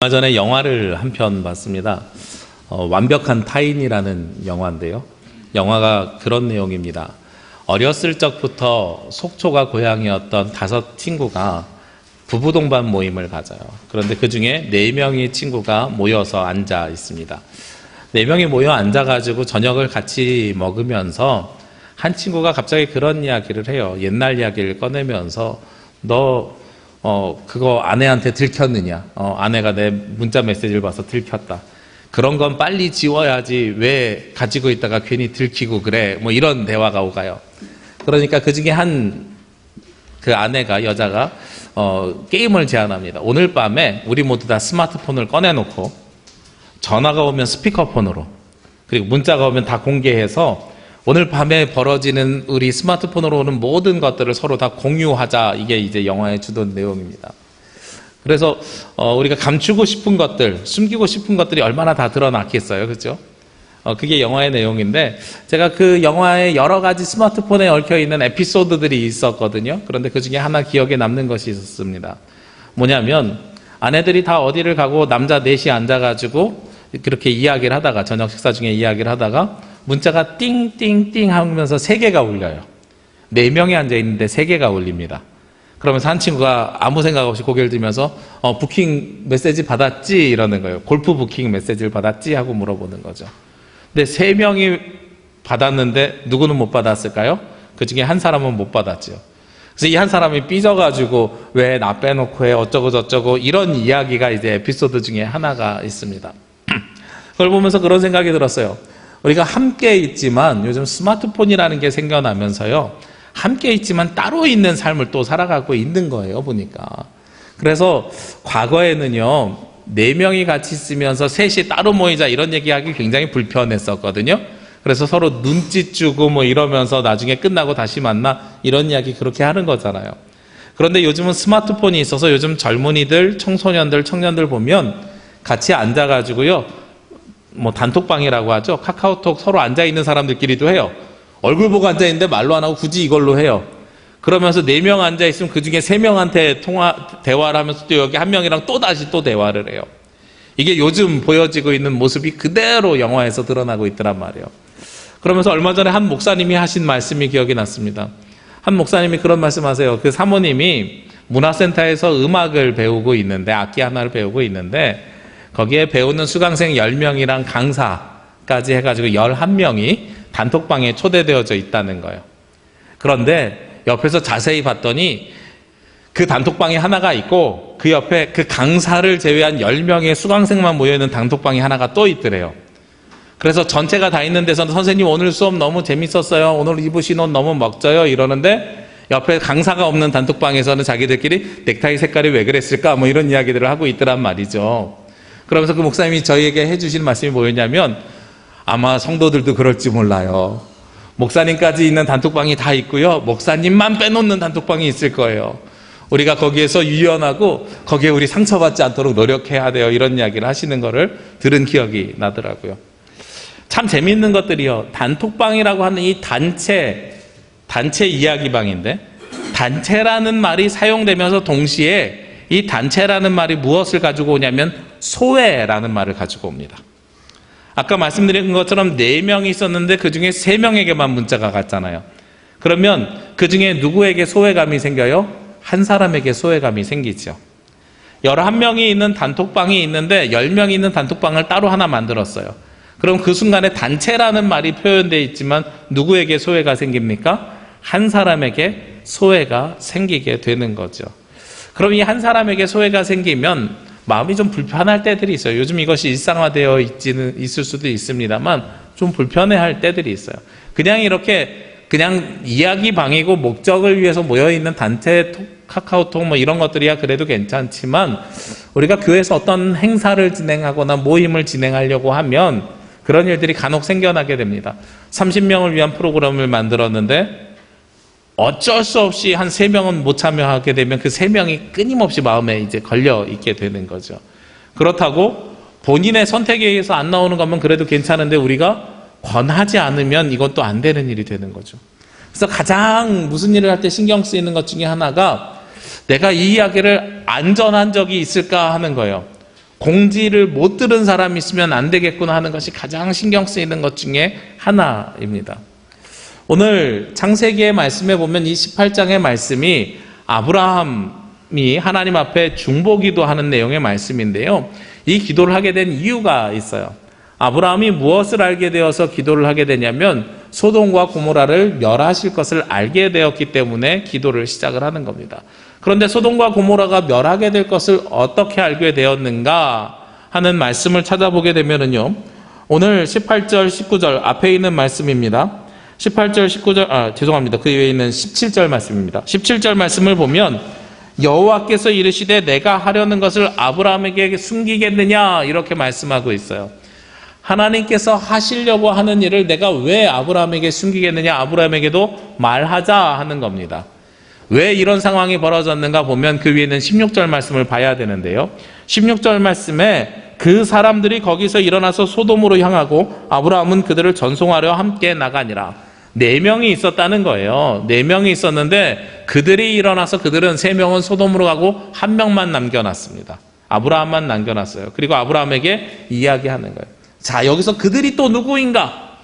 얼마 전에 영화를 한 편 봤습니다. 완벽한 타인이라는 영화인데요. 영화가 그런 내용입니다. 어렸을 적부터 속초가 고향이었던 5 친구가 부부 동반 모임을 가져요. 그런데 그 중에 4명의 친구가 모여서 앉아 있습니다. 4명이 모여 앉아가지고 저녁을 같이 먹으면서 한 친구가 갑자기 그런 이야기를 해요. 옛날 이야기를 꺼내면서 너 그거 아내한테 들켰느냐? 아내가 내 문자 메시지를 봐서 들켰다. 그런 건 빨리 지워야지 왜 가지고 있다가 괜히 들키고 그래. 뭐 이런 대화가 오가요. 그러니까 그 중에 그 아내가, 여자가 게임을 제안합니다. 오늘 밤에 우리 모두 다 스마트폰을 꺼내놓고 전화가 오면 스피커폰으로, 그리고 문자가 오면 다 공개해서 오늘 밤에 벌어지는 우리 스마트폰으로 오는 모든 것들을 서로 다 공유하자. 이게 이제 영화의 주된 내용입니다. 그래서 우리가 감추고 싶은 것들, 숨기고 싶은 것들이 얼마나 다 드러났겠어요. 그렇죠? 그게 영화의 내용인데, 제가 그 영화에 여러 가지 스마트폰에 얽혀있는 에피소드들이 있었거든요. 그런데 그 중에 하나 기억에 남는 것이 있었습니다. 뭐냐면 아내들이 다 어디를 가고 남자 4이 앉아가지고 그렇게 이야기를 하다가, 저녁 식사 중에 이야기를 하다가 문자가 띵띵띵 하면서 3개가 울려요. 4명이 앉아있는데 3개가 울립니다. 그러면서 한 친구가 아무 생각 없이 고개를 들면서 부킹 메시지 받았지? 이러는 거예요. 골프 부킹 메시지를 받았지? 하고 물어보는 거죠. 근데 3명이 받았는데 누구는 못 받았을까요? 그 중에 한 사람은 못 받았죠. 그래서 이 한 사람이 삐져가지고 왜 나 빼놓고 해? 어쩌고 저쩌고 이런 이야기가 이제 에피소드 중에 하나가 있습니다. 그걸 보면서 그런 생각이 들었어요. 우리가 함께 있지만 요즘 스마트폰이라는 게 생겨나면서요, 함께 있지만 따로 있는 삶을 또 살아가고 있는 거예요, 보니까. 그래서 과거에는요, 4명이 같이 있으면서 3이 따로 모이자 이런 얘기하기 굉장히 불편했었거든요. 그래서 서로 눈짓 주고 뭐 이러면서 나중에 끝나고 다시 만나 이런 이야기 그렇게 하는 거잖아요. 그런데 요즘은 스마트폰이 있어서 요즘 젊은이들, 청소년들, 청년들 보면 같이 앉아가지고요, 뭐 단톡방이라고 하죠. 카카오톡 서로 앉아있는 사람들끼리도 해요. 얼굴 보고 앉아있는데 말로 안 하고 굳이 이걸로 해요. 그러면서 4명 앉아있으면 그 중에 3명한테 대화를 하면서 또 여기 1명이랑 또 다시 또 대화를 해요. 이게 요즘 보여지고 있는 모습이 그대로 영화에서 드러나고 있더란 말이에요. 그러면서 얼마 전에 한 목사님이 하신 말씀이 기억이 났습니다. 한 목사님이 그런 말씀하세요. 그 사모님이 문화센터에서 음악을 배우고 있는데, 악기 하나를 배우고 있는데, 거기에 배우는 수강생 10명이랑 강사까지 해가지고 11명이 단톡방에 초대되어져 있다는 거예요. 그런데 옆에서 자세히 봤더니 그 단톡방이 하나가 있고 그 옆에 그 강사를 제외한 10명의 수강생만 모여있는 단톡방이 하나가 또 있더래요. 그래서 전체가 다 있는 데서는 선생님 오늘 수업 너무 재밌었어요. 오늘 입으신 옷 너무 멋져요. 이러는데 옆에 강사가 없는 단톡방에서는 자기들끼리 넥타이 색깔이 왜 그랬을까? 뭐 이런 이야기들을 하고 있더란 말이죠. 그러면서 그 목사님이 저희에게 해주신 말씀이 뭐였냐면, 아마 성도들도 그럴지 몰라요. 목사님까지 있는 단톡방이 다 있고요, 목사님만 빼놓는 단톡방이 있을 거예요. 우리가 거기에서 유연하고 거기에 우리 상처받지 않도록 노력해야 돼요. 이런 이야기를 하시는 거를 들은 기억이 나더라고요. 참 재미있는 것들이요, 단톡방이라고 하는 이 단체 이야기방인데, 단체라는 말이 사용되면서 동시에 이 단체라는 말이 무엇을 가지고 오냐면 소외라는 말을 가지고 옵니다. 아까 말씀드린 것처럼 4명이 있었는데 그 중에 3명에게만 문자가 갔잖아요. 그러면 그 중에 누구에게 소외감이 생겨요? 한 사람에게 소외감이 생기죠. 11명이 있는 단톡방이 있는데 10명이 있는 단톡방을 따로 하나 만들었어요. 그럼 그 순간에 단체라는 말이 표현되어 있지만 누구에게 소외가 생깁니까? 한 사람에게 소외가 생기게 되는 거죠. 그럼 이 한 사람에게 소외가 생기면 마음이 좀 불편할 때들이 있어요. 요즘 이것이 일상화되어 있을 수도 있습니다만 좀 불편해할 때들이 있어요. 그냥 이야기방이고 목적을 위해서 모여있는 단체 카카오톡 뭐 이런 것들이야 그래도 괜찮지만, 우리가 교회에서 어떤 행사를 진행하거나 모임을 진행하려고 하면 그런 일들이 간혹 생겨나게 됩니다. 30명을 위한 프로그램을 만들었는데 어쩔 수 없이 한 3명은 못 참여하게 되면 그 3명이 끊임없이 마음에 이제 걸려 있게 되는 거죠. 그렇다고 본인의 선택에 의해서 안 나오는 거면 그래도 괜찮은데 우리가 권하지 않으면 이것도 안 되는 일이 되는 거죠. 그래서 가장 무슨 일을 할 때 신경 쓰이는 것 중에 하나가, 내가 이 이야기를 안전한 적이 있을까 하는 거예요. 공지를 못 들은 사람이 있으면 안 되겠구나 하는 것이 가장 신경 쓰이는 것 중에 하나입니다. 오늘 창세기의 말씀에 보면 이 18장의 말씀이 아브라함이 하나님 앞에 중보기도하는 내용의 말씀인데요. 이 기도를 하게 된 이유가 있어요. 아브라함이 무엇을 알게 되어서 기도를 하게 되냐면 소돔과 고모라를 멸하실 것을 알게 되었기 때문에 기도를 시작을 하는 겁니다. 그런데 소돔과 고모라가 멸하게 될 것을 어떻게 알게 되었는가 하는 말씀을 찾아보게 되면은요, 오늘 18절 19절 앞에 있는 말씀입니다. 18절 19절 죄송합니다. 그 위에 있는 17절 말씀입니다. 17절 말씀을 보면 여호와께서 이르시되 내가 하려는 것을 아브라함에게 숨기겠느냐 이렇게 말씀하고 있어요. 하나님께서 하시려고 하는 일을 내가 왜 아브라함에게 숨기겠느냐, 아브라함에게도 말하자 하는 겁니다. 왜 이런 상황이 벌어졌는가 보면 그 위에는 16절 말씀을 봐야 되는데요. 16절 말씀에 그 사람들이 거기서 일어나서 소돔으로 향하고 아브라함은 그들을 전송하려 함께 나가니라. 4명이 있었다는 거예요. 4명이 있었는데 그들이 일어나서 그들은 3명은 소돔으로 가고 1명만 남겨놨습니다. 아브라함만 남겨놨어요. 그리고 아브라함에게 이야기하는 거예요. 자, 여기서 그들이 또 누구인가?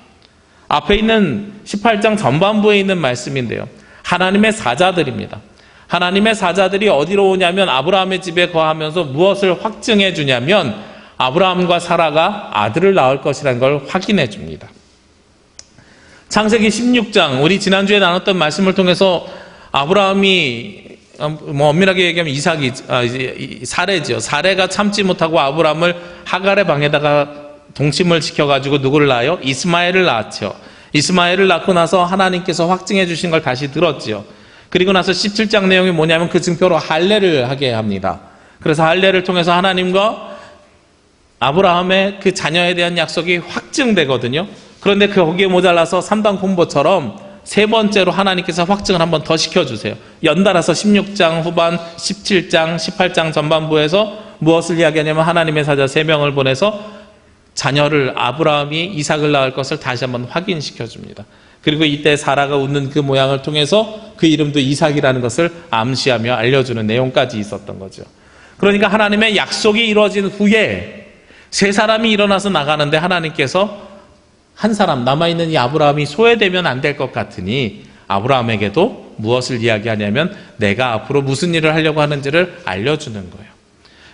앞에 있는 18장 전반부에 있는 말씀인데요. 하나님의 사자들입니다. 하나님의 사자들이 어디로 오냐면 아브라함의 집에 거하면서 무엇을 확증해 주냐면 아브라함과 사라가 아들을 낳을 것이라는 걸 확인해 줍니다. 창세기 16장, 우리 지난주에 나눴던 말씀을 통해서 아브라함이 엄밀하게 얘기하면 사레죠. 사레가 참지 못하고 아브라함을 하갈의 방에다가 동침을 시켜가지고 누구를 낳아요? 이스마엘을 낳았죠. 이스마엘을 낳고 나서 하나님께서 확증해 주신 걸 다시 들었지요. 그리고 나서 17장 내용이 뭐냐면 그 증표로 할례를 하게 합니다. 그래서 할례를 통해서 하나님과 아브라함의 그 자녀에 대한 약속이 확증되거든요. 그런데 거기에 모자라서 3단 콤보처럼 세 번째로 하나님께서 확증을 한 번 더 시켜주세요. 연달아서 16장 후반, 17장, 18장 전반부에서 무엇을 이야기하냐면 하나님의 사자 3명을 보내서 자녀를 아브라함이 이삭을 낳을 것을 다시 한번 확인시켜줍니다. 그리고 이때 사라가 웃는 그 모양을 통해서 그 이름도 이삭이라는 것을 암시하며 알려주는 내용까지 있었던 거죠. 그러니까 하나님의 약속이 이루어진 후에 세 사람이 일어나서 나가는데 하나님께서 한 사람 남아있는 이 아브라함이 소외되면 안 될 것 같으니 아브라함에게도 무엇을 이야기하냐면 내가 앞으로 무슨 일을 하려고 하는지를 알려주는 거예요.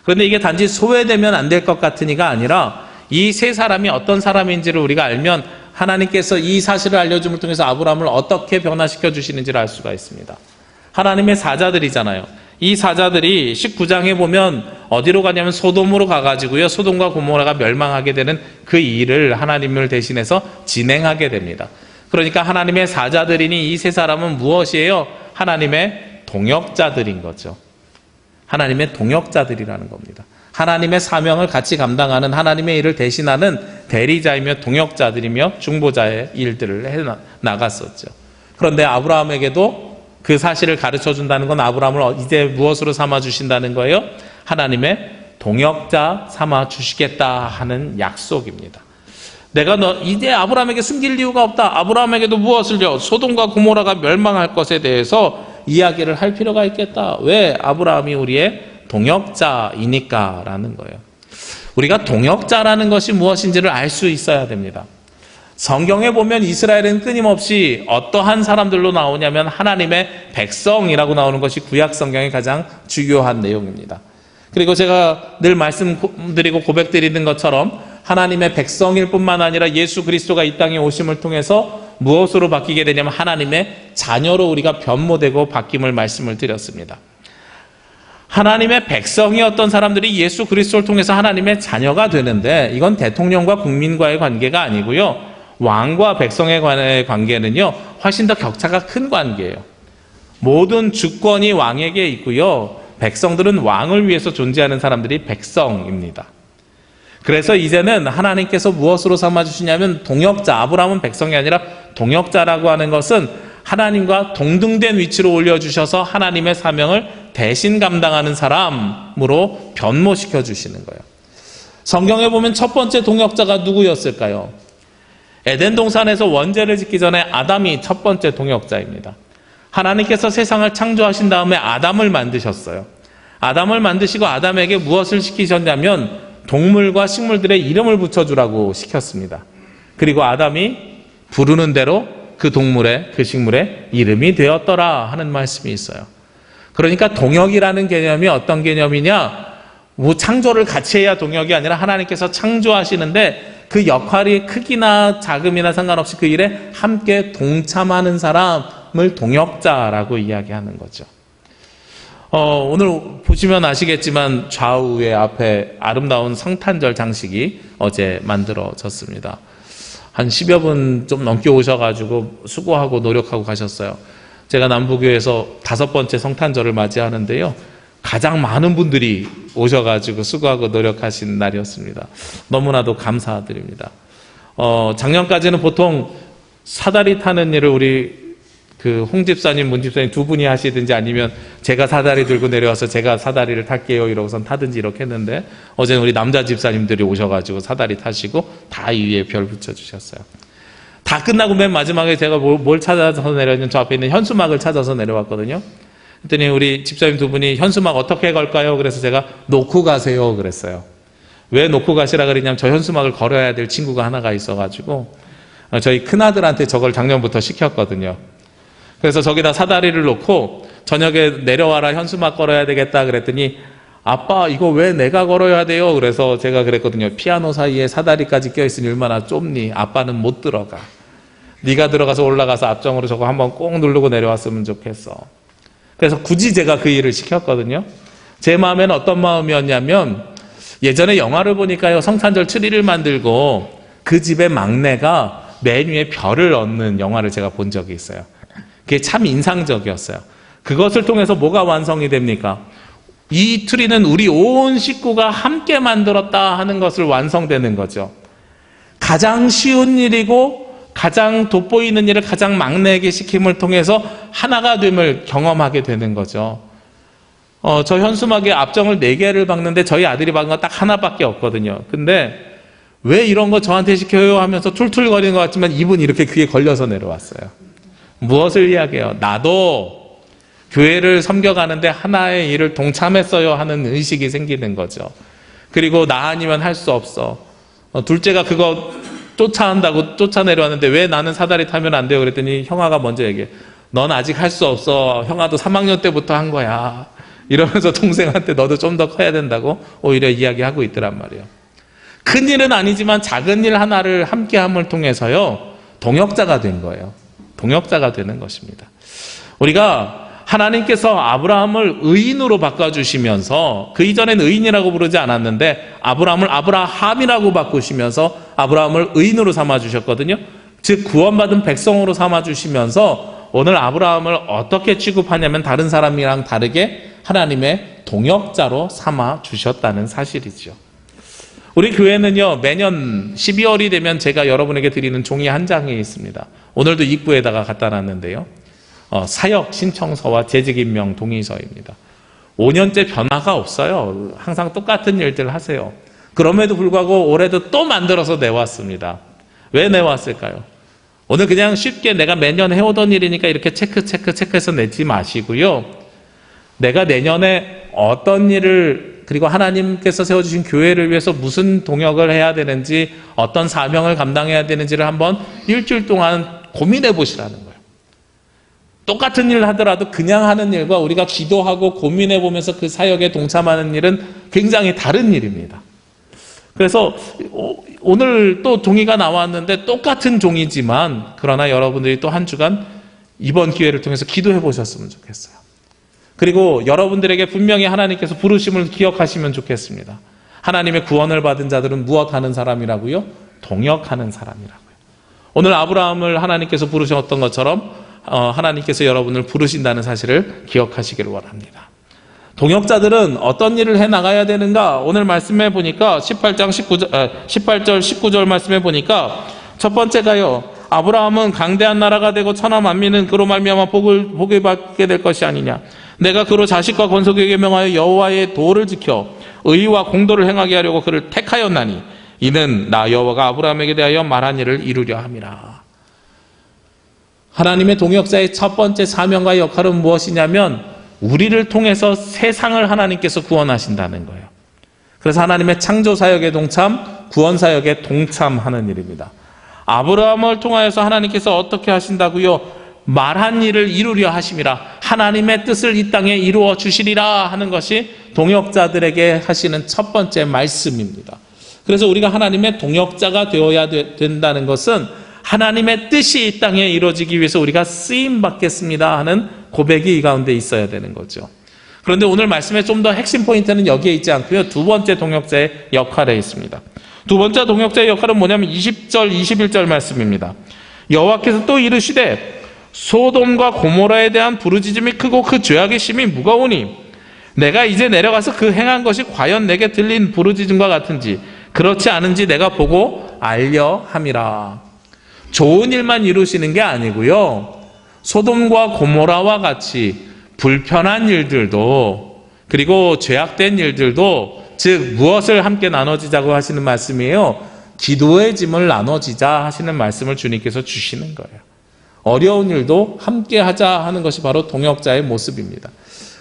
그런데 이게 단지 소외되면 안 될 것 같으니가 아니라 이 세 사람이 어떤 사람인지를 우리가 알면 하나님께서 이 사실을 알려줌을 통해서 아브라함을 어떻게 변화시켜 주시는지를 알 수가 있습니다. 하나님의 사자들이잖아요. 이 사자들이 19장에 보면 어디로 가냐면 소돔으로 가가지고요, 소돔과 고모라가 멸망하게 되는 그 일을 하나님을 대신해서 진행하게 됩니다. 그러니까 하나님의 사자들이니 이 세 사람은 무엇이에요? 하나님의 동역자들인 거죠. 하나님의 동역자들이라는 겁니다. 하나님의 사명을 같이 감당하는, 하나님의 일을 대신하는 대리자이며 동역자들이며 중보자의 일들을 해나갔었죠. 그런데 아브라함에게도 그 사실을 가르쳐 준다는 건 아브라함을 이제 무엇으로 삼아 주신다는 거예요? 하나님의 동역자 삼아 주시겠다 하는 약속입니다. 내가 이제 아브라함에게 숨길 이유가 없다. 아브라함에게도 무엇을요? 소돔과 고모라가 멸망할 것에 대해서 이야기를 할 필요가 있겠다. 왜? 아브라함이 우리의 동역자이니까 라는 거예요. 우리가 동역자라는 것이 무엇인지를 알 수 있어야 됩니다. 성경에 보면 이스라엘은 끊임없이 어떠한 사람들로 나오냐면 하나님의 백성이라고 나오는 것이 구약 성경의 가장 중요한 내용입니다. 그리고 제가 늘 말씀드리고 고백드리는 것처럼 하나님의 백성일 뿐만 아니라 예수 그리스도가 이 땅에 오심을 통해서 무엇으로 바뀌게 되냐면 하나님의 자녀로 우리가 변모되고 바뀜을 말씀을 드렸습니다. 하나님의 백성이었던 사람들이 예수 그리스도를 통해서 하나님의 자녀가 되는데 이건 대통령과 국민과의 관계가 아니고요, 왕과 백성의 간의 관계는요 훨씬 더 격차가 큰 관계예요. 모든 주권이 왕에게 있고요, 백성들은 왕을 위해서 존재하는 사람들이 백성입니다. 그래서 이제는 하나님께서 무엇으로 삼아주시냐면 동역자, 아브라함은 백성이 아니라 동역자라고 하는 것은 하나님과 동등된 위치로 올려주셔서 하나님의 사명을 대신 감당하는 사람으로 변모시켜 주시는 거예요. 성경에 보면 첫 번째 동역자가 누구였을까요? 에덴 동산에서 원죄를 짓기 전에 아담이 첫 번째 동역자입니다. 하나님께서 세상을 창조하신 다음에 아담을 만드셨어요. 아담을 만드시고 아담에게 무엇을 시키셨냐면 동물과 식물들의 이름을 붙여주라고 시켰습니다. 그리고 아담이 부르는 대로 그 동물의, 그 식물의 이름이 되었더라 하는 말씀이 있어요. 그러니까 동역이라는 개념이 어떤 개념이냐? 뭐 창조를 같이 해야 동역이 아니라 하나님께서 창조하시는데 그 역할이 크기나 작음이나 상관없이 그 일에 함께 동참하는 사람을 동역자라고 이야기하는 거죠. 오늘 보시면 아시겠지만 좌우에 앞에 아름다운 성탄절 장식이 어제 만들어졌습니다. 한 10여 분 좀 넘게 오셔가지고 수고하고 노력하고 가셨어요. 제가 남부교회에서 5번째 성탄절을 맞이하는데요. 가장 많은 분들이 오셔가지고 수고하고 노력하신 날이었습니다. 너무나도 감사드립니다. 작년까지는 보통 사다리 타는 일을 우리 그 홍 집사님, 문 집사님 두 분이 하시든지 아니면 제가 사다리 들고 내려와서 제가 사다리를 탈게요 이러고선 타든지 이렇게 했는데 어제는 우리 남자 집사님들이 오셔가지고 사다리 타시고 다 이 위에 별 붙여주셨어요. 다 끝나고 맨 마지막에 제가 뭘 찾아서 내려왔냐면 저 앞에 있는 현수막을 찾아서 내려왔거든요. 그랬더니 우리 집사님 두 분이 현수막 어떻게 걸까요? 그래서 제가 놓고 가세요 그랬어요. 왜 놓고 가시라 그러냐면 저 현수막을 걸어야 될 친구가 하나가 있어가지고 저희 큰아들한테 저걸 작년부터 시켰거든요. 그래서 저기다 사다리를 놓고 저녁에 내려와라 현수막 걸어야 되겠다 그랬더니 아빠 이거 왜 내가 걸어야 돼요? 그래서 제가 그랬거든요. 피아노 사이에 사다리까지 껴있으니 얼마나 좁니? 아빠는 못 들어가. 네가 들어가서 올라가서 앞정으로 저거 한번 꼭 누르고 내려왔으면 좋겠어. 그래서 굳이 제가 그 일을 시켰거든요. 제 마음에는 어떤 마음이었냐면 예전에 영화를 보니까요. 성탄절 트리를 만들고 그 집의 막내가 맨 위에 별을 얻는 영화를 제가 본 적이 있어요. 그게 참 인상적이었어요. 그것을 통해서 뭐가 완성이 됩니까? 이 트리는 우리 온 식구가 함께 만들었다 하는 것을 완성되는 거죠. 가장 쉬운 일이고 가장 돋보이는 일을 가장 막내에게 시킴을 통해서 하나가 됨을 경험하게 되는 거죠. 저 현수막에 앞정을 4개를 박는데 저희 아들이 박은 건 딱 하나밖에 없거든요. 근데 왜 이런 거 저한테 시켜요 하면서 툴툴거리는 것 같지만 이분이 이렇게 귀에 걸려서 내려왔어요. 무엇을 이야기해요? 나도 교회를 섬겨가는데 하나의 일을 동참했어요 하는 의식이 생기는 거죠. 그리고 나 아니면 할 수 없어. 둘째가 그거 쫓아한다고 쫓아내려왔는데 왜 나는 사다리 타면 안 돼요? 그랬더니 형아가 먼저 얘기해. 넌 아직 할 수 없어. 형아도 3학년 때부터 한 거야. 이러면서 동생한테 너도 좀 더 커야 된다고 오히려 이야기하고 있더란 말이에요. 큰 일은 아니지만 작은 일 하나를 함께함을 통해서요. 동역자가 된 거예요. 동역자가 되는 것입니다. 우리가 하나님께서 아브라함을 의인으로 바꿔주시면서 그 이전엔 의인이라고 부르지 않았는데 아브라함을 아브라함이라고 바꾸시면서 아브라함을 의인으로 삼아주셨거든요. 즉 구원받은 백성으로 삼아주시면서 오늘 아브라함을 어떻게 취급하냐면 다른 사람이랑 다르게 하나님의 동역자로 삼아주셨다는 사실이죠. 우리 교회는요 매년 12월이 되면 제가 여러분에게 드리는 종이 한 장이 있습니다. 오늘도 입구에다가 갖다 놨는데요. 사역 신청서와 재직 임명 동의서입니다. 5년째 변화가 없어요. 항상 똑같은 일들 하세요. 그럼에도 불구하고 올해도 또 만들어서 내왔습니다. 왜 내왔을까요? 오늘 그냥 쉽게 내가 매년 해오던 일이니까 이렇게 체크해서 내지 마시고요. 내가 내년에 어떤 일을 그리고 하나님께서 세워주신 교회를 위해서 무슨 동역을 해야 되는지 어떤 사명을 감당해야 되는지를 한번 일주일 동안 고민해 보시라는 거예요. 똑같은 일을 하더라도 그냥 하는 일과 우리가 기도하고 고민해 보면서 그 사역에 동참하는 일은 굉장히 다른 일입니다. 그래서 오늘 또 종이가 나왔는데 똑같은 종이지만 그러나 여러분들이 또 한 주간 이번 기회를 통해서 기도해 보셨으면 좋겠어요. 그리고 여러분들에게 분명히 하나님께서 부르심을 기억하시면 좋겠습니다. 하나님의 구원을 받은 자들은 무엇하는 사람이라고요? 동역하는 사람이라고요. 오늘 아브라함을 하나님께서 부르셨던 것처럼 하나님께서 여러분을 부르신다는 사실을 기억하시기를 원합니다. 동역자들은 어떤 일을 해나가야 되는가? 오늘 말씀해 보니까 18절 19절 말씀해 보니까 첫 번째가요. 아브라함은 강대한 나라가 되고 천하 만민은 그로 말미암아 복을 받게 될 것이 아니냐. 내가 그로 자식과 권속에게 명하여 여호와의 도를 지켜 의와 공도를 행하게 하려고 그를 택하였나니 이는 나 여호와가 아브라함에게 대하여 말한 일을 이루려 함이라. 하나님의 동역자의 첫 번째 사명과 역할은 무엇이냐면 우리를 통해서 세상을 하나님께서 구원하신다는 거예요. 그래서 하나님의 창조사역에 동참, 구원사역에 동참하는 일입니다. 아브라함을 통하여서 하나님께서 어떻게 하신다고요? 말한 일을 이루려 하심이라, 하나님의 뜻을 이 땅에 이루어 주시리라 하는 것이 동역자들에게 하시는 첫 번째 말씀입니다. 그래서 우리가 하나님의 동역자가 되어야 된다는 것은 하나님의 뜻이 이 땅에 이루어지기 위해서 우리가 쓰임 받겠습니다 하는 고백이 이 가운데 있어야 되는 거죠. 그런데 오늘 말씀의 좀 더 핵심 포인트는 여기에 있지 않고요, 두 번째 동역자의 역할에 있습니다. 두 번째 동역자의 역할은 뭐냐면 20절, 21절 말씀입니다. 여호와께서 또 이르시되 소돔과 고모라에 대한 부르짖음이 크고 그 죄악의 심이 무거우니 내가 이제 내려가서 그 행한 것이 과연 내게 들린 부르짖음과 같은지 그렇지 않은지 내가 보고 알려 함이라. 좋은 일만 이루시는 게 아니고요, 소돔과 고모라와 같이 불편한 일들도, 그리고 죄악된 일들도, 즉 무엇을 함께 나눠지자고 하시는 말씀이에요? 기도의 짐을 나눠지자 하시는 말씀을 주님께서 주시는 거예요. 어려운 일도 함께 하자 하는 것이 바로 동역자의 모습입니다.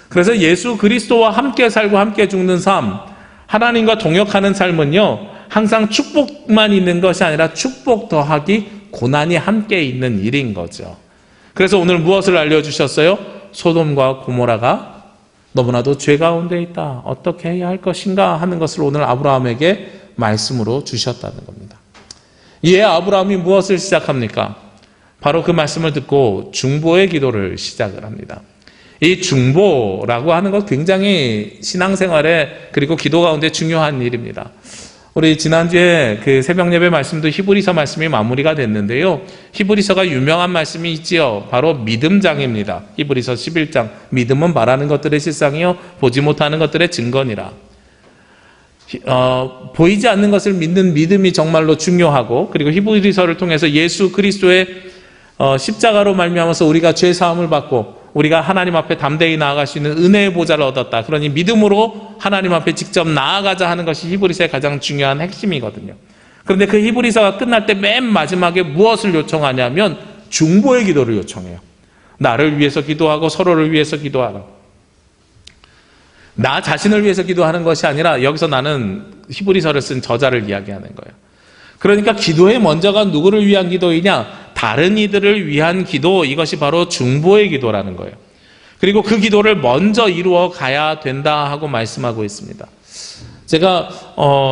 그래서 예수 그리스도와 함께 살고 함께 죽는 삶, 하나님과 동역하는 삶은요, 항상 축복만 있는 것이 아니라 축복 더하기 고난이 함께 있는 일인 거죠. 그래서 오늘 무엇을 알려주셨어요? 소돔과 고모라가 너무나도 죄 가운데 있다. 어떻게 해야 할 것인가 하는 것을 오늘 아브라함에게 말씀으로 주셨다는 겁니다. 이에 아브라함이 무엇을 시작합니까? 바로 그 말씀을 듣고 중보의 기도를 시작을 합니다. 이 중보라고 하는 것 굉장히 신앙생활에, 그리고 기도 가운데 중요한 일입니다. 우리 지난주에 그 새벽 예배 말씀도 히브리서 말씀이 마무리가 됐는데요, 히브리서가 유명한 말씀이 있지요. 바로 믿음장입니다. 히브리서 11장. 믿음은 말하는 것들의 실상이요 보지 못하는 것들의 증거니라. 보이지 않는 것을 믿는 믿음이 정말로 중요하고, 그리고 히브리서를 통해서 예수 그리스도의 십자가로 말미암아서 우리가 죄 사함을 받고 우리가 하나님 앞에 담대히 나아갈 수 있는 은혜의 보좌를 얻었다. 그러니 믿음으로 하나님 앞에 직접 나아가자 하는 것이 히브리서의 가장 중요한 핵심이거든요. 그런데 그 히브리서가 끝날 때 맨 마지막에 무엇을 요청하냐면 중보의 기도를 요청해요. 나를 위해서 기도하고 서로를 위해서 기도하라. 나 자신을 위해서 기도하는 것이 아니라 여기서 나는 히브리서를 쓴 저자를 이야기하는 거예요. 그러니까 기도의 먼저가 누구를 위한 기도이냐? 다른 이들을 위한 기도, 이것이 바로 중보의 기도라는 거예요. 그리고 그 기도를 먼저 이루어 가야 된다 하고 말씀하고 있습니다. 제가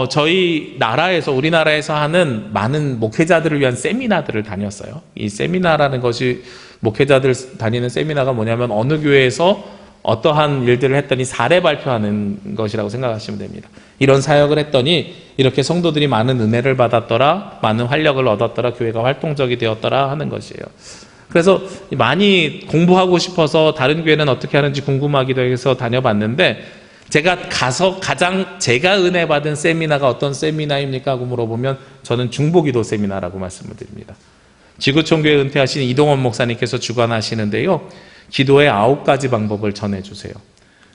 저희 나라에서, 우리나라에서 하는 많은 목회자들을 위한 세미나들을 다녔어요. 이 세미나라는 것이, 목회자들 다니는 세미나가 뭐냐면 어느 교회에서 어떠한 일들을 했더니 사례 발표하는 것이라고 생각하시면 됩니다. 이런 사역을 했더니 이렇게 성도들이 많은 은혜를 받았더라, 많은 활력을 얻었더라, 교회가 활동적이 되었더라 하는 것이에요. 그래서 많이 공부하고 싶어서 다른 교회는 어떻게 하는지 궁금하기도 해서 다녀봤는데, 제가 가서 가장 제가 은혜 받은 세미나가 어떤 세미나입니까? 하고 물어보면 저는 중보기도 세미나라고 말씀을 드립니다. 지구촌교회 은퇴하신 이동원 목사님께서 주관하시는데요, 기도의 9가지 방법을 전해주세요.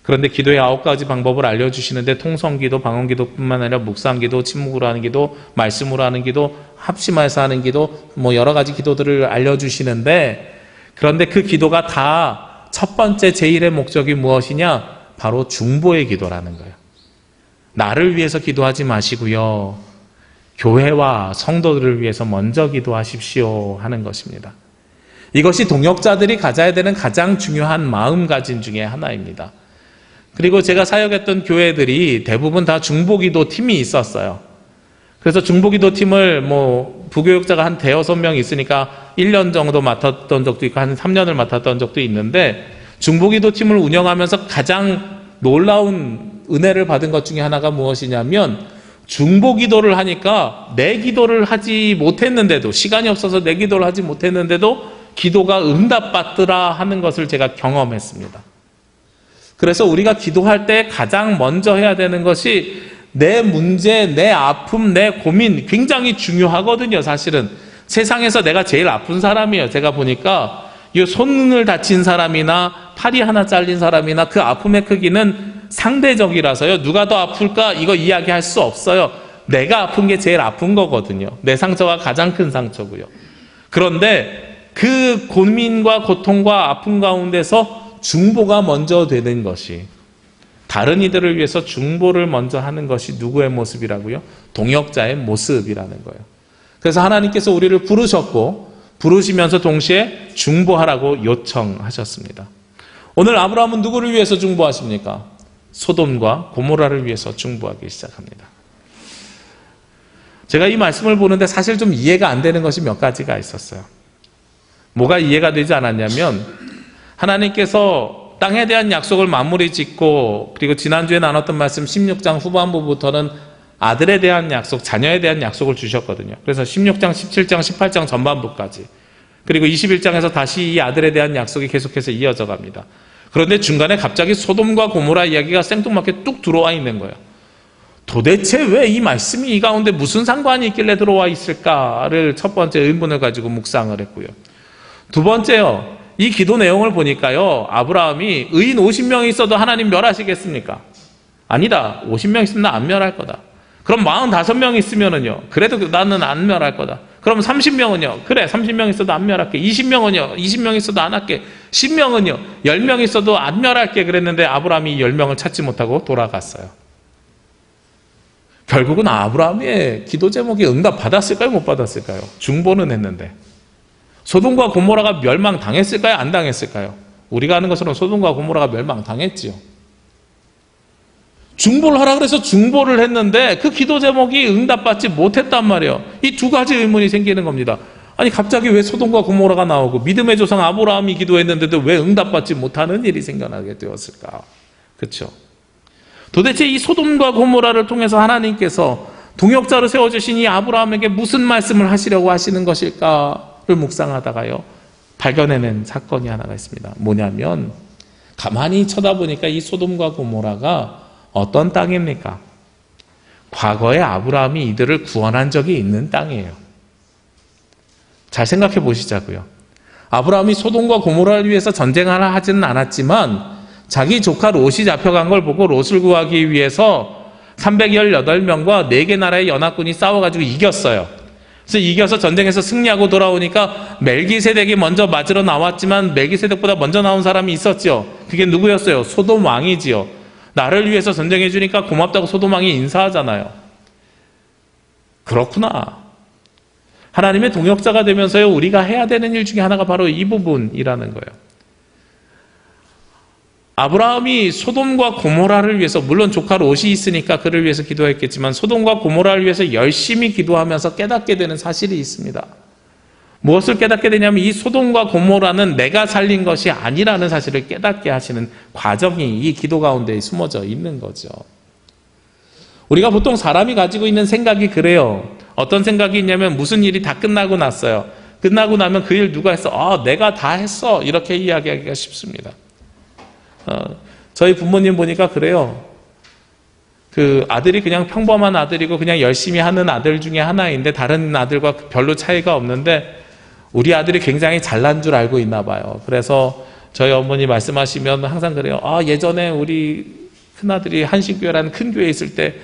그런데 기도의 9가지 방법을 알려주시는데 통성기도, 방언기도뿐만 아니라 묵상기도, 침묵으로 하는 기도, 말씀으로 하는 기도, 합심해서 하는 기도, 여러 가지 기도들을 알려주시는데, 그런데 그 기도가 다 첫 번째 제일의 목적이 무엇이냐? 바로 중보의 기도라는 거예요. 나를 위해서 기도하지 마시고요, 교회와 성도들을 위해서 먼저 기도하십시오 하는 것입니다. 이것이 동역자들이 가져야 되는 가장 중요한 마음가짐 중에 하나입니다. 그리고 제가 사역했던 교회들이 대부분 다 중보기도 팀이 있었어요. 그래서 중보기도 팀을 부교육자가 한 5-6명 있으니까 1년 정도 맡았던 적도 있고 한 3년을 맡았던 적도 있는데, 중보기도 팀을 운영하면서 가장 놀라운 은혜를 받은 것 중에 하나가 무엇이냐면, 중보기도를 하니까 내 기도를 하지 못했는데도, 시간이 없어서 내 기도를 하지 못했는데도 기도가 응답받더라 하는 것을 제가 경험했습니다. 그래서 우리가 기도할 때 가장 먼저 해야 되는 것이 내 문제, 내 아픔, 내 고민 굉장히 중요하거든요. 사실은 세상에서 내가 제일 아픈 사람이에요. 제가 보니까 이 손을 다친 사람이나 팔이 하나 잘린 사람이나 그 아픔의 크기는 상대적이라서요, 누가 더 아플까 이거 이야기할 수 없어요. 내가 아픈 게 제일 아픈 거거든요. 내 상처가 가장 큰 상처고요. 그런데 그 고민과 고통과 아픔 가운데서 중보가 먼저 되는 것이, 다른 이들을 위해서 중보를 먼저 하는 것이 누구의 모습이라고요? 동역자의 모습이라는 거예요. 그래서 하나님께서 우리를 부르셨고 부르시면서 동시에 중보하라고 요청하셨습니다. 오늘 아브라함은 누구를 위해서 중보하십니까? 소돔과 고모라를 위해서 중보하기 시작합니다. 제가 이 말씀을 보는데 사실 좀 이해가 안 되는 것이 몇 가지가 있었어요. 뭐가 이해가 되지 않았냐면 하나님께서 땅에 대한 약속을 마무리 짓고 그리고 지난주에 나눴던 말씀 16장 후반부부터는 아들에 대한 약속, 자녀에 대한 약속을 주셨거든요. 그래서 16장, 17장, 18장 전반부까지 그리고 21장에서 다시 이 아들에 대한 약속이 계속해서 이어져 갑니다. 그런데 중간에 갑자기 소돔과 고모라 이야기가 생뚱맞게 뚝 들어와 있는 거예요. 도대체 왜 이 말씀이 이 가운데 무슨 상관이 있길래 들어와 있을까를 첫 번째 의문을 가지고 묵상을 했고요. 두 번째요. 이 기도 내용을 보니까요. 아브라함이 의인 50명이 있어도 하나님 멸하시겠습니까? 아니다. 50명 있으면 나 안 멸할 거다. 그럼 45명 있으면은요. 그래도 나는 안 멸할 거다. 그럼 30명은요. 그래 30명 있어도 안 멸할게. 20명은요. 20명 있어도 안 할게. 10명은요. 10명 있어도 안 멸할게. 그랬는데 아브라함이 10명을 찾지 못하고 돌아갔어요. 결국은 아브라함의 기도 제목이 응답 받았을까요? 못 받았을까요? 중보는 했는데 소돔과 고모라가 멸망당했을까요? 안 당했을까요? 우리가 아는 것으로는 소돔과 고모라가 멸망당했지요. 중보를 하라 그래서 중보를 했는데 그 기도 제목이 응답받지 못했단 말이에요. 이 두 가지 의문이 생기는 겁니다. 아니 갑자기 왜 소돔과 고모라가 나오고 믿음의 조상 아브라함이 기도했는데도 왜 응답받지 못하는 일이 생겨나게 되었을까? 그렇죠? 도대체 이 소돔과 고모라를 통해서 하나님께서 동역자로 세워주신 이 아브라함에게 무슨 말씀을 하시려고 하시는 것일까를 묵상하다가요 발견해낸 사건이 하나가 있습니다. 뭐냐면 가만히 쳐다보니까 이 소돔과 고모라가 어떤 땅입니까? 과거에 아브라함이 이들을 구원한 적이 있는 땅이에요. 잘 생각해 보시자고요. 아브라함이 소돔과 고모라를 위해서 전쟁을 하지는 않았지만 자기 조카 롯이 잡혀간 걸 보고 롯을 구하기 위해서 318명과 4개 나라의 연합군이 싸워가지고 이겼어요. 그래서 이겨서 전쟁에서 승리하고 돌아오니까 멜기세덱이 먼저 맞으러 나왔지만 멜기세덱보다 먼저 나온 사람이 있었죠. 그게 누구였어요? 소돔 왕이지요. 나를 위해서 전쟁해 주니까 고맙다고 소돔 왕이 인사하잖아요. 그렇구나. 하나님의 동역자가 되면서요 우리가 해야 되는 일 중에 하나가 바로 이 부분이라는 거예요. 아브라함이 소돔과 고모라를 위해서 물론 조카 롯이 있으니까 그를 위해서 기도했겠지만 소돔과 고모라를 위해서 열심히 기도하면서 깨닫게 되는 사실이 있습니다. 무엇을 깨닫게 되냐면 이 소돔과 고모라는 내가 살린 것이 아니라는 사실을 깨닫게 하시는 과정이 이 기도 가운데 숨어져 있는 거죠. 우리가 보통 사람이 가지고 있는 생각이 그래요. 어떤 생각이 있냐면 무슨 일이 다 끝나고 났어요. 끝나고 나면 그 일 누가 했어? 내가 다 했어. 이렇게 이야기하기가 쉽습니다. 저희 부모님 보니까 그래요. 그 아들이 그냥 평범한 아들이고 그냥 열심히 하는 아들 중에 하나인데 다른 아들과 별로 차이가 없는데 우리 아들이 굉장히 잘난 줄 알고 있나 봐요. 그래서 저희 어머니 말씀하시면 항상 그래요. 예전에 우리 큰아들이 한신교회라는 큰 교회에 있을 때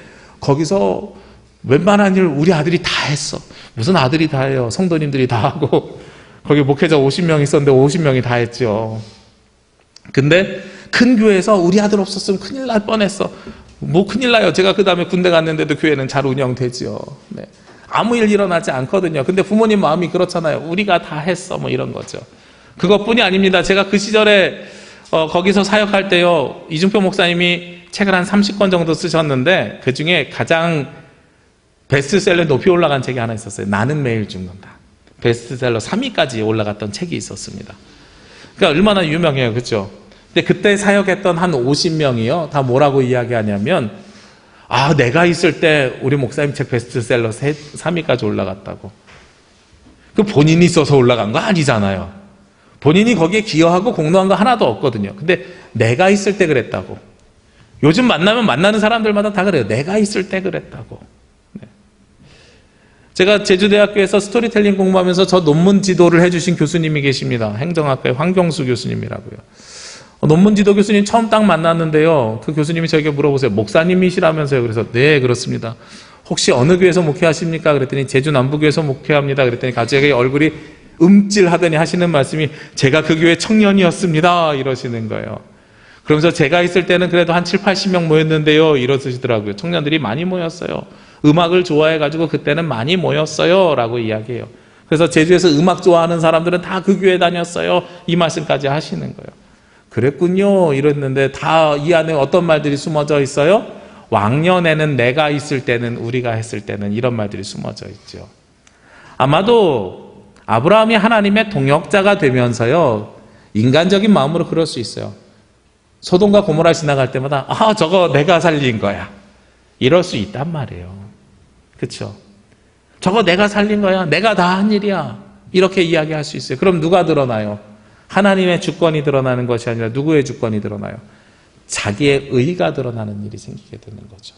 거기서 웬만한 일 우리 아들이 다 했어. 무슨 아들이 다 해요. 성도님들이 다 하고 거기 목회자 50명 있었는데 50명이 다 했죠. 근데 큰 교회에서 우리 아들 없었으면 큰일 날 뻔했어. 뭐 큰일 나요. 제가 그 다음에 군대 갔는데도 교회는 잘 운영되지요. 네. 아무 일 일어나지 않거든요. 근데 부모님 마음이 그렇잖아요. 우리가 다 했어. 뭐 이런 거죠. 그것뿐이 아닙니다. 제가 그 시절에 거기서 사역할 때요. 이중표 목사님이 책을 한 30권 정도 쓰셨는데 그 중에 가장 베스트셀러에 높이 올라간 책이 하나 있었어요. 나는 매일 죽는다. 베스트셀러 3위까지 올라갔던 책이 있었습니다. 그러니까 얼마나 유명해요. 그렇죠? 근데 그때 사역했던 한 50명이요. 다 뭐라고 이야기하냐면 내가 있을 때 우리 목사님 책 베스트셀러 3위까지 올라갔다고. 그 본인이 써서 올라간 거 아니잖아요. 본인이 거기에 기여하고 공로한 거 하나도 없거든요. 근데 내가 있을 때 그랬다고. 요즘 만나는 사람들마다 다 그래요. 내가 있을 때 그랬다고. 네. 제가 제주대학교에서 스토리텔링 공부하면서 저 논문 지도를 해주신 교수님이 계십니다. 행정학과의 황경수 교수님이라고요. 논문 지도 교수님 처음 딱 만났는데요. 그 교수님이 저에게 물어보세요. 목사님이시라면서요. 그래서 네 그렇습니다. 혹시 어느 교회에서 목회하십니까? 그랬더니 제주 남부교회에서 목회합니다. 그랬더니 갑자기 얼굴이 음찔하더니 하시는 말씀이 제가 그 교회 청년이었습니다. 이러시는 거예요. 그러면서 제가 있을 때는 그래도 한 7, 80명 모였는데요. 이러시더라고요. 청년들이 많이 모였어요. 음악을 좋아해가지고 그때는 많이 모였어요. 라고 이야기해요. 그래서 제주에서 음악 좋아하는 사람들은 다 그 교회 다녔어요. 이 말씀까지 하시는 거예요. 그랬군요. 이랬는데 다 이 안에 어떤 말들이 숨어져 있어요? 왕년에는 내가 있을 때는, 우리가 했을 때는, 이런 말들이 숨어져 있죠. 아마도 아브라함이 하나님의 동역자가 되면서요, 인간적인 마음으로 그럴 수 있어요. 소돔과 고모라 지나갈 때마다 저거 내가 살린 거야, 이럴 수 있단 말이에요. 그렇죠? 저거 내가 살린 거야, 내가 다 한 일이야, 이렇게 이야기할 수 있어요. 그럼 누가 드러나요? 하나님의 주권이 드러나는 것이 아니라 누구의 주권이 드러나요? 자기의 의가 드러나는 일이 생기게 되는 거죠.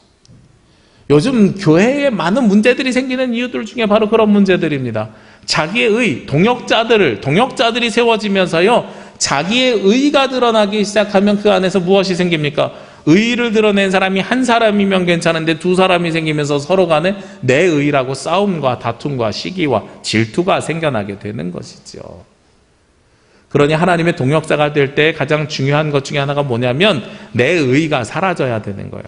요즘 교회에 많은 문제들이 생기는 이유들 중에 바로 그런 문제들입니다. 자기의 의, 동역자들이 세워지면서요, 자기의 의가 드러나기 시작하면 그 안에서 무엇이 생깁니까? 의를 드러낸 사람이 한 사람이면 괜찮은데 두 사람이 생기면서 서로 간에 내 의라고 싸움과 다툼과 시기와 질투가 생겨나게 되는 것이죠. 그러니 하나님의 동역자가 될 때 가장 중요한 것 중에 하나가 뭐냐면 내 의가 사라져야 되는 거예요.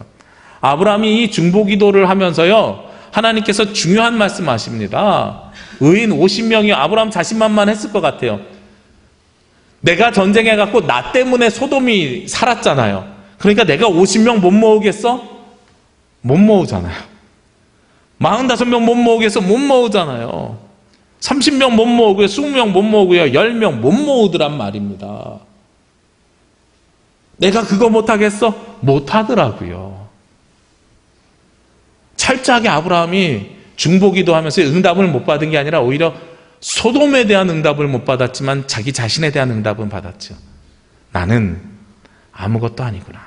아브라함이 이 중보기도를 하면서요, 하나님께서 중요한 말씀하십니다. 의인 50명이 아브라함 자신만만했을 것 같아요. 내가 전쟁해갖고 나 때문에 소돔이 살았잖아요. 그러니까 내가 50명 못 모으겠어? 못 모으잖아요. 45명 못 모으겠어? 못 모으잖아요. 30명 못 모으고요, 20명 못 모으고요, 10명 못 모으더란 말입니다. 내가 그거 못하겠어? 못하더라고요. 철저하게 아브라함이 중보기도 하면서 응답을 못 받은 게 아니라 오히려 소돔에 대한 응답을 못 받았지만 자기 자신에 대한 응답은 받았죠. 나는 아무것도 아니구나.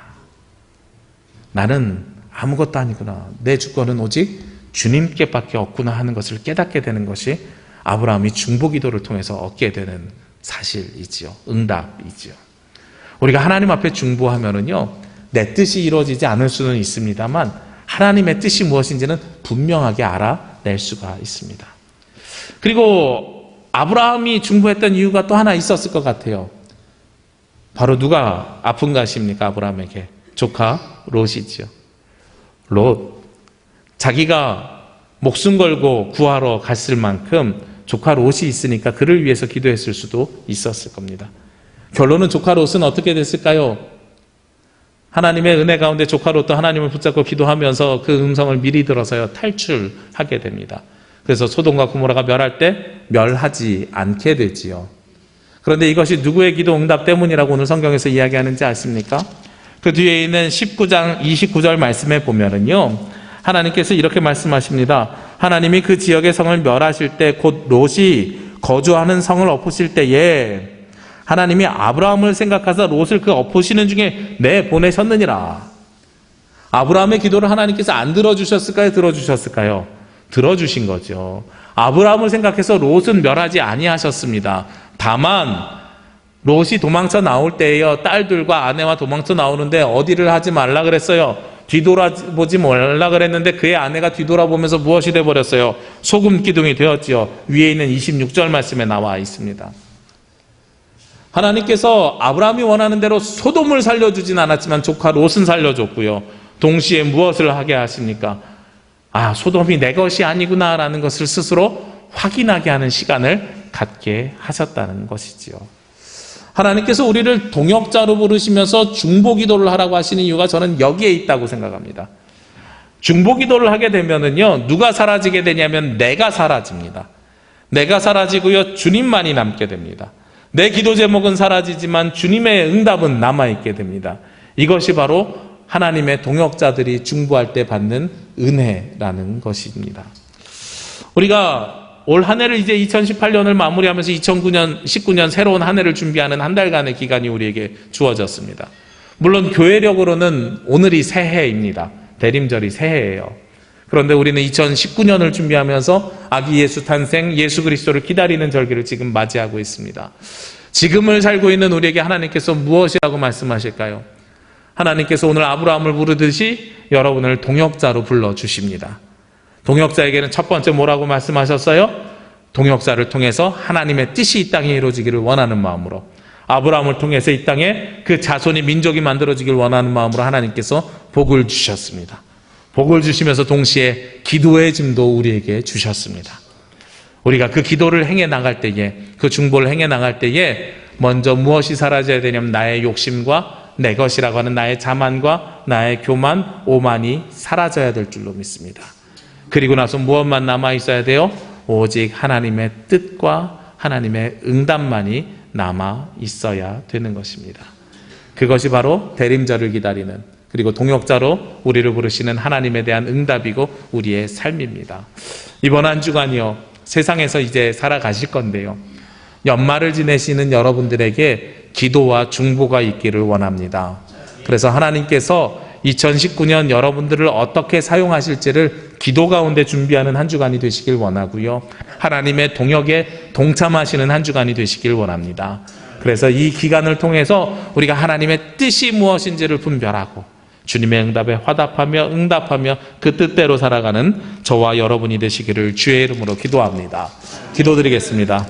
나는 아무것도 아니구나. 내 주권은 오직 주님께밖에 없구나 하는 것을 깨닫게 되는 것이 아브라함이 중보기도를 통해서 얻게 되는 사실이지요. 응답이지요. 우리가 하나님 앞에 중보하면은요, 내 뜻이 이루어지지 않을 수는 있습니다만 하나님의 뜻이 무엇인지는 분명하게 알아낼 수가 있습니다. 그리고 아브라함이 중보했던 이유가 또 하나 있었을 것 같아요. 바로 누가 아픈 것입니까? 아브라함에게 조카 롯이지요. 롯, 자기가 목숨 걸고 구하러 갔을 만큼 조카 롯이 있으니까 그를 위해서 기도했을 수도 있었을 겁니다. 결론은 조카 롯은 어떻게 됐을까요? 하나님의 은혜 가운데 조카 롯도 하나님을 붙잡고 기도하면서 그 음성을 미리 들어서요, 탈출하게 됩니다. 그래서 소돔과 고모라가 멸할 때 멸하지 않게 되지요. 그런데 이것이 누구의 기도 응답 때문이라고 오늘 성경에서 이야기하는지 아십니까? 그 뒤에 있는 19장 29절 말씀에 보면은요, 하나님께서 이렇게 말씀하십니다. 하나님이 그 지역의 성을 멸하실 때, 곧 롯이 거주하는 성을 엎으실 때에 하나님이 아브라함을 생각하사 롯을 그 엎으시는 중에 내보내셨느니라. 아브라함의 기도를 하나님께서 안 들어주셨을까요? 들어주셨을까요? 들어주신 거죠. 아브라함을 생각해서 롯은 멸하지 아니하셨습니다. 다만 롯이 도망쳐 나올 때에요, 딸들과 아내와 도망쳐 나오는데 어디를 하지 말라 그랬어요? 뒤돌아보지 말라 그랬는데 그의 아내가 뒤돌아보면서 무엇이 되어버렸어요? 소금 기둥이 되었지요. 위에 있는 26절 말씀에 나와 있습니다. 하나님께서 아브라함이 원하는 대로 소돔을 살려주진 않았지만 조카 롯은 살려줬고요. 동시에 무엇을 하게 하십니까? 소돔이 내 것이 아니구나라는 것을 스스로 확인하게 하는 시간을 갖게 하셨다는 것이지요. 하나님께서 우리를 동역자로 부르시면서 중보기도를 하라고 하시는 이유가 저는 여기에 있다고 생각합니다. 중보기도를 하게 되면은요, 누가 사라지게 되냐면 내가 사라집니다. 내가 사라지고요, 주님만이 남게 됩니다. 내 기도 제목은 사라지지만 주님의 응답은 남아있게 됩니다. 이것이 바로 하나님의 동역자들이 중보할 때 받는 은혜라는 것입니다. 우리가 올 한 해를 이제 2018년을 마무리하면서 19년 새로운 한 해를 준비하는 한 달간의 기간이 우리에게 주어졌습니다. 물론 교회력으로는 오늘이 새해입니다. 대림절이 새해예요. 그런데 우리는 2019년을 준비하면서 아기 예수 탄생, 예수 그리스도를 기다리는 절기를 지금 맞이하고 있습니다. 지금을 살고 있는 우리에게 하나님께서 무엇이라고 말씀하실까요? 하나님께서 오늘 아브라함을 부르듯이 여러분을 동역자로 불러주십니다. 동역자에게는 첫 번째 뭐라고 말씀하셨어요? 동역자를 통해서 하나님의 뜻이 이 땅에 이루어지기를 원하는 마음으로, 아브라함을 통해서 이 땅에 그 자손이 민족이 만들어지길 원하는 마음으로 하나님께서 복을 주셨습니다. 복을 주시면서 동시에 기도의 짐도 우리에게 주셨습니다. 우리가 그 기도를 행해 나갈 때에, 그 중보를 행해 나갈 때에 먼저 무엇이 사라져야 되냐면 나의 욕심과 내 것이라고 하는 나의 자만과 나의 교만, 오만이 사라져야 될 줄로 믿습니다. 그리고 나서 무엇만 남아 있어야 돼요? 오직 하나님의 뜻과 하나님의 응답만이 남아 있어야 되는 것입니다. 그것이 바로 대림절을 기다리는, 그리고 동역자로 우리를 부르시는 하나님에 대한 응답이고 우리의 삶입니다. 이번 한 주간이요, 세상에서 이제 살아가실 건데요, 연말을 지내시는 여러분들에게 기도와 중보가 있기를 원합니다. 그래서 하나님께서 2019년 여러분들을 어떻게 사용하실지를 기도 가운데 준비하는 한 주간이 되시길 원하고요, 하나님의 동역에 동참하시는 한 주간이 되시길 원합니다. 그래서 이 기간을 통해서 우리가 하나님의 뜻이 무엇인지를 분별하고 주님의 응답에 화답하며 응답하며 그 뜻대로 살아가는 저와 여러분이 되시기를 주의 이름으로 기도합니다. 기도드리겠습니다.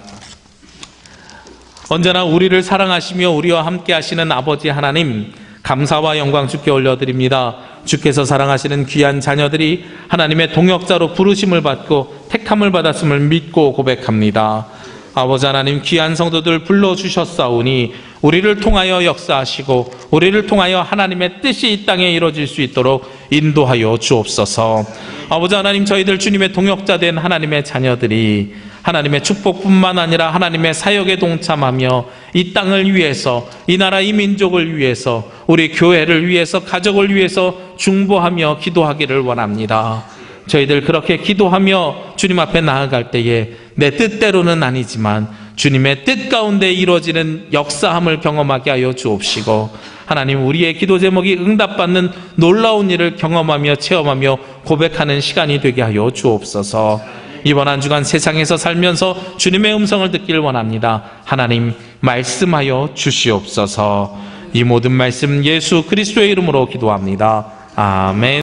언제나 우리를 사랑하시며 우리와 함께 하시는 아버지 하나님, 감사와 영광 주께 올려드립니다. 주께서 사랑하시는 귀한 자녀들이 하나님의 동역자로 부르심을 받고 택함을 받았음을 믿고 고백합니다. 아버지 하나님, 귀한 성도들 불러주셨사오니 우리를 통하여 역사하시고 우리를 통하여 하나님의 뜻이 이 땅에 이루어질 수 있도록 인도하여 주옵소서. 아버지 하나님, 저희들 주님의 동역자 된 하나님의 자녀들이 하나님의 축복뿐만 아니라 하나님의 사역에 동참하며 이 땅을 위해서, 이 나라 이 민족을 위해서, 우리 교회를 위해서, 가족을 위해서 중보하며 기도하기를 원합니다. 저희들 그렇게 기도하며 주님 앞에 나아갈 때에 내 뜻대로는 아니지만 주님의 뜻 가운데 이루어지는 역사함을 경험하게 하여 주옵시고, 하나님, 우리의 기도 제목이 응답받는 놀라운 일을 경험하며 체험하며 고백하는 시간이 되게 하여 주옵소서. 이번 한 주간 세상에서 살면서 주님의 음성을 듣길 원합니다. 하나님, 말씀하여 주시옵소서. 이 모든 말씀 예수 그리스도의 이름으로 기도합니다. 아멘.